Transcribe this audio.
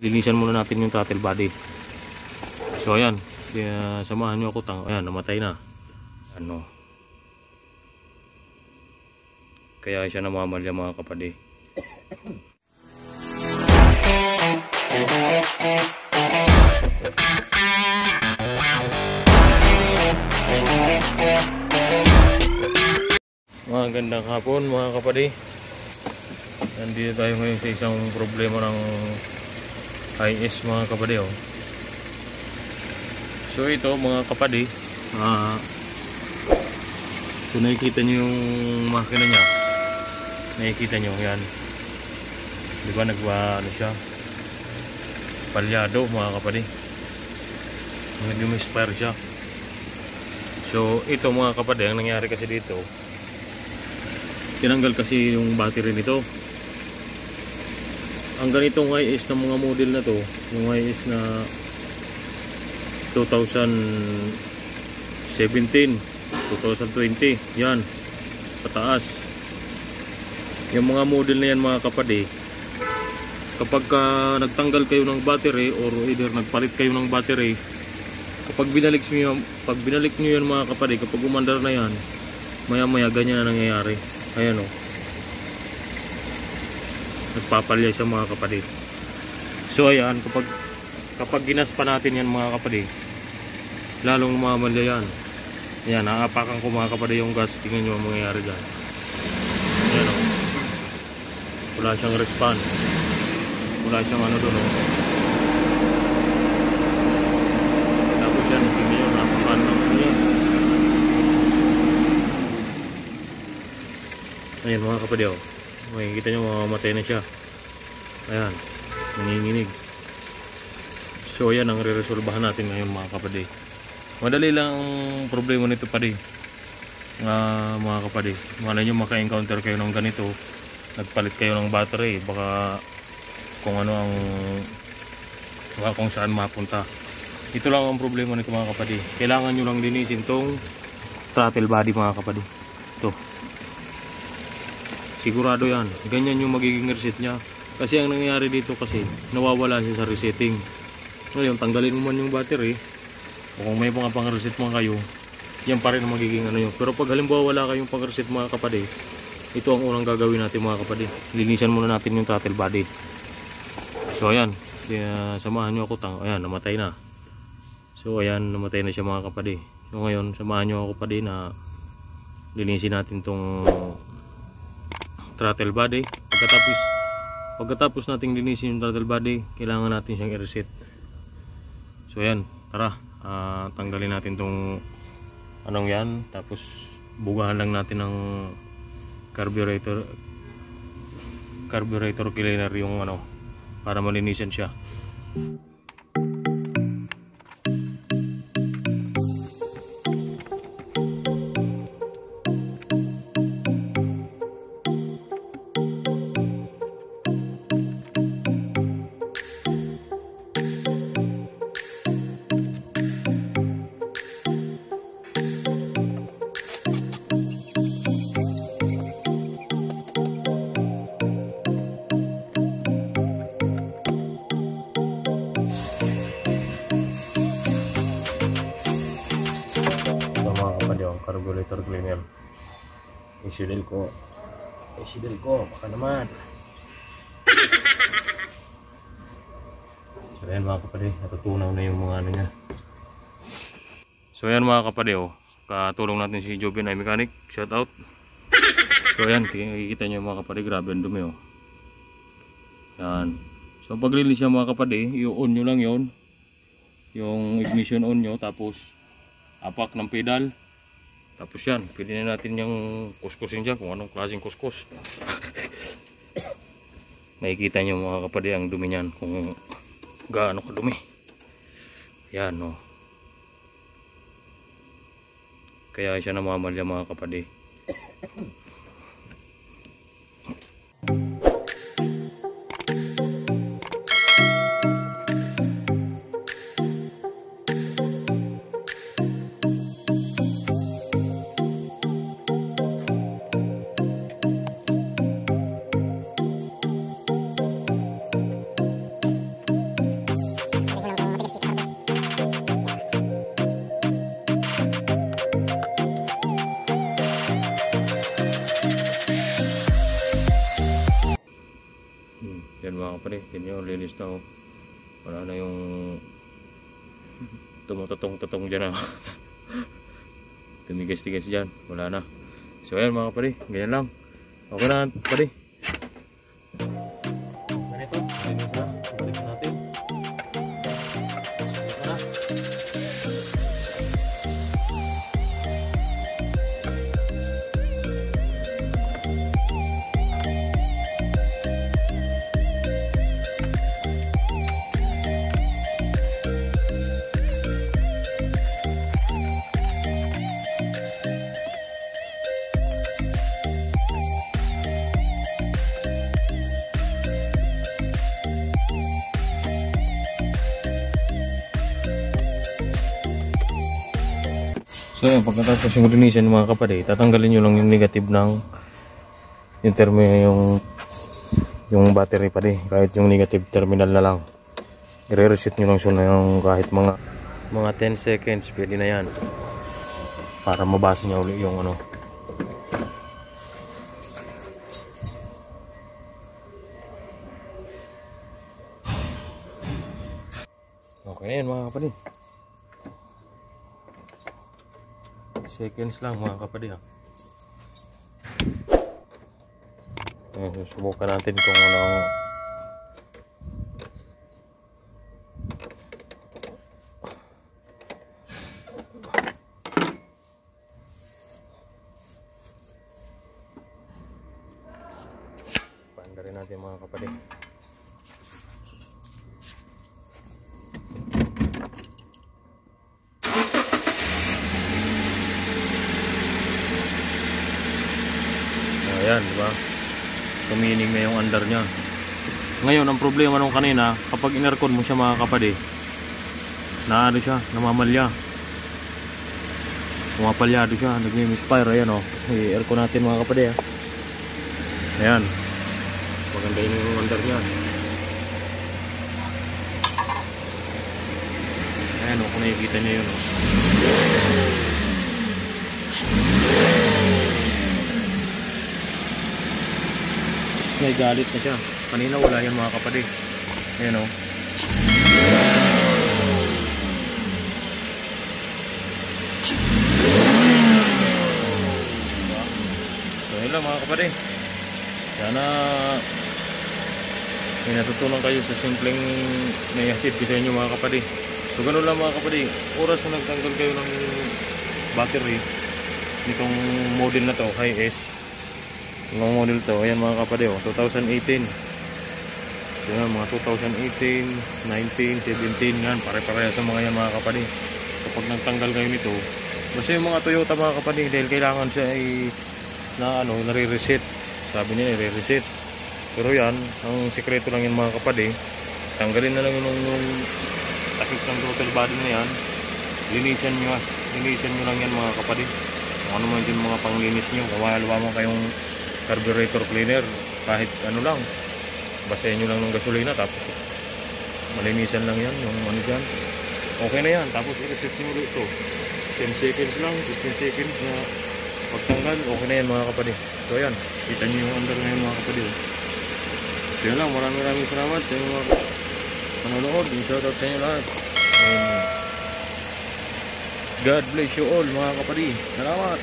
Linisan muna natin yung throttle body. So ayan, samahan nyo ako. Ayan, namatay na. Ano, kaya siya namamalya mga kapatid. Magandang hapon mga kapatid. Nandito tayo ngayon sa isang problema ng IS mga kapatid. So ito mga kapatid, so nakikita nyo yung makina nya. Nakikita nyo yan, diba ano siya, palyado mga kapatid, medyo misfire siya. So ito mga kapatid, ang nangyari kasi dito, tinanggal kasi yung battery nito. Ang ganitong IS ng mga model na to, yung IS na 2017, 2020, yan pataas, yung mga model na yan mga kapatid, kapag nagtanggal kayo ng battery or either nagpalit kayo ng battery, kapag binalik nyo yan mga kapatid, kapag umandar na yan, maya maya ganyan na nangyayari. Ayan o, nagpapalya siya mga kapatid. So ayan, kapag ginaspa natin yan mga kapatid, lalong mamalya yan. Ayan, naapakan ko mga kapatid yung gas. Tingnan nyo ang mangyayari dyan. Ayan o, wala siyang respawn, wala siyang ano doon o. Tapos yan, tingnan nyo, napakan lang yan. Ayan mga kapatid o, makikita nyo mamamatay na siya. Ayan, nanginginig. So ayan ang re-resolbahan natin ngayon mga kapatid. Madali lang ang problema nito padi, mga kapatid. Malay nyo maka-encounter kayo ng ganito, nagpalit kayo ng battery, baka kung saan mapunta. Ito lang ang problema nito mga kapatid. Kailangan nyo lang linisin tong throttle body mga kapatid. Ito, sigurado yan, ganyan yung magiging reset nya. Kasi ang nangyayari dito kasi, nawawala siya sa resetting. Ngayon, tanggalin mo man yung battery, o kung may mga pang-reset mo kayo, yan pa rin ang magiging ano yun. Pero pag halimbawa wala kayong pang-reset mga kapatid, ito ang unang gagawin natin mga kapatid. Linisan muna natin yung throttle body. So ayan, samahan nyo ako. Ayan, namatay na. So ayan, namatay na siya mga kapatid. So ngayon, samahan nyo ako kapatid na linisin natin tong throttle body. Pagkatapos nating linisin yung throttle body, kailangan natin siyang i-reset. So ayan, tara, tanggalin natin tong anong yan, tapos bugahan lang natin ng carburetor cleaner yung ano, para malinisan siya. Carburetor cleaner. Isidil ko, baka naman. So ayan mga kapatid, natutunaw na yung mga ano niya. So ayan mga kapatid, katulong natin si Jovin ay mechanic, shout out. So ayan, nakikita nyo mga kapatid, grabe ang dumi o. Yan. So pag release yan mga kapatid, i-on nyo lang yon, yung ignition on nyo, tapos apak ng pedal. Tapos yan, pwede na natin yung kuskusin dyan, kung anong klaseng kuskus. Makikita nyo mga kapatid ang dumi nyan, kung gaano kadumi. Yan o. Kaya siya namamalya mga kapatid. kapatid. Tingnan nyo, linis na oh. Wala na yung tumututong-tutong dyan ah. Tumigas-tigas dyan, wala na. So ayan mga kapatid, ganyan lang. Okay na kapatid. Ganito, linis na. Balik natin. Ito na. So yun, pagkatapos yung linisin mga kapatid, tatanggalin nyo lang yung negative ng yung battery pa di, kahit yung negative terminal na lang. I-reset nyo lang siya yung kahit mga 10 seconds, pwede na yan. Para mabasa niya ulit yung ano. Okay na yan mga kapatid. Seconds lang mga kapatid ha. Ayan, susubukan natin kung ano ang paanda rin natin mga kapatid. Ayan, diba? Tumining na yung under nya. Ngayon, ang problema nung kanina, kapag in-aircon mo siya mga kapatid, naano siya, namamalya. Pumapalyado siya, nagmi-misfire. Ayan o, i-aircon natin mga kapatid ha. Ayan. Maganda yun yung under nya. Ayan o, kung nakikita nyo yun o. May galit na siya. Kanina wala yan mga kapatid. Ayan o. So yun lang mga kapatid. Sana may natutunan kayo sa simpleng naihatid ko sa inyo mga kapatid. So ganun lang mga kapatid. Oras na nagtanggal kayo ng battery nitong model na to, Hi-S. Yung model to, ayan mga kapatid, 2018. So yan, mga 2018, 19, 17, yan, pare-pareha sa mga yan mga kapatid. Kapag nagtanggal kayo nito, basta yung mga Toyota mga kapatid, dahil kailangan siya ay nare-reset. Sabi niya, nare-reset. Pero yan, ang sikreto lang yan mga kapatid, tanggalin na lang yung takip ng throttle body na yan. Linisan nyo lang yan mga kapatid. Kung ano man yung mga panglinis nyo, kung wala mo kayong carburetor cleaner, kahit ano lang, basahin nyo lang ng gasolina, tapos malinisan lang yan, yung ano dyan, okay na yan. Tapos i-reset nyo ulit ito, 10 seconds lang, 15 seconds na pagtanggal, okay na yan mga kapatid. So yan, kita nyo yung under ngayon mga kapatid. So yan lang, maraming salamat sa inyo mga manonood, shoutout sa inyo lahat. God bless you all mga kapatid, salamat.